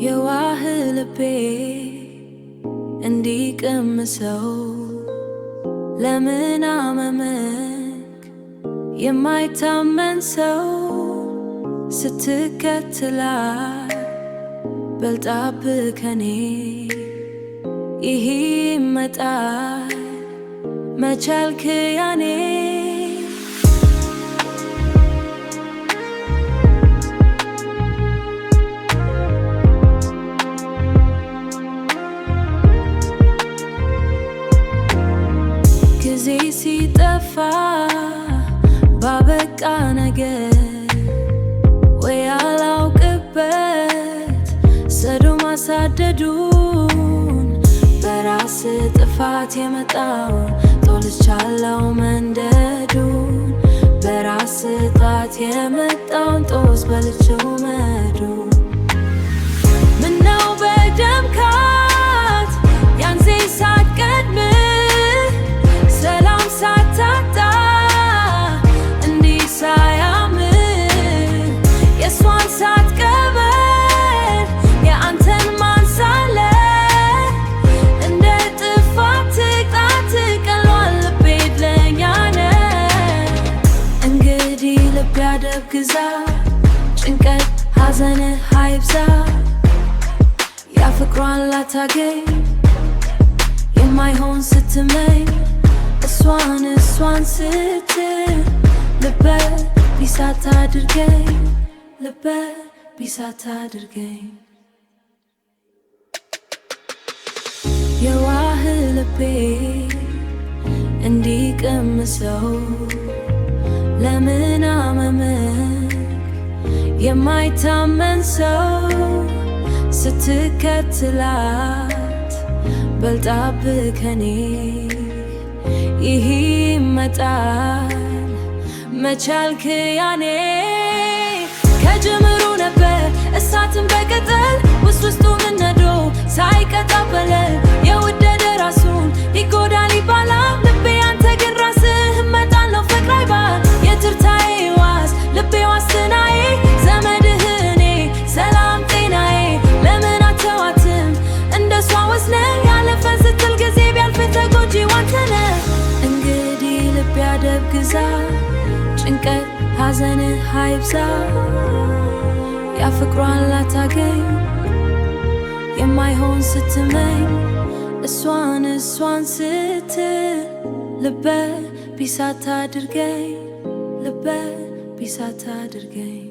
የዋህ ልቤ እንዲቀምሰው ለምን አመመክ የማይታመን ሰው ስትከተላት በልጣብህ ከኔ ይህ ይመጣል መቻልክ ያኔ ጊዜ ሲጠፋ ባበቃ ነገር ወይ አላውቅበት ሰዶም ማሳደዱን በራስ ጥፋት የመጣውን ጦልቻለው መንደዱን በራስ ጣት የመጣውን ጦስ በልቼው መዱን ምነው በደምካት ያንዜ ሳትቀድም ሰላም ሳታጣ እንዲህ ሳያምር የእሷን ሳትቀበል የአንተን ማንሳለ እንደ ጥፋት ቅጣት ቀሏል ልቤ ለኛ ነው። እንግዲህ ልቤ አደብ ግዛ ጭንቀት ሐዘንህ አይብዛ ያፍቅሯን ላታገኝ የማይሆን ስትመኝ እሷን ስትል ልበ ቢሳት አድርገኝ ልበ ቢሳት አድርገኝ የዋህ ልቤ እንዲቀምሰው ለምን አመመክ የማይታመን ሰው ስትከተላት በልጣብህ ከኔ ይህ ይመጣል መቻልክ ያኔ ከጅምሩ ነበር እሳትን በቅጠል ውስጡን ነዶ ሳይቀጣ በለል የወደደ ራሱን ይጎዳል ይባላል ልቤ አንተ ግን ራስህ እመጣለሁ ፍቅር አይባል የትርታዬ ዋስ ልቤ ዋስትናዬ ዘመድህ እኔ ሰላም ጤናዬ ለምን አተዋትም እንደሷ ወስነ ያለፈን ስትል ጊዜ ቢያልፍ ተጎጂ ዋንተነ እንግዲህ ልቤ አደብ ግዛ ጭንቀት ሐዘንህ አይብዛ ያፍቅሯን ላታገኝ የማይሆን ስትመኝ እሷን ስትል ልበ ቢሳት አድርገኝ ልበ ቢሳት አድርገኝ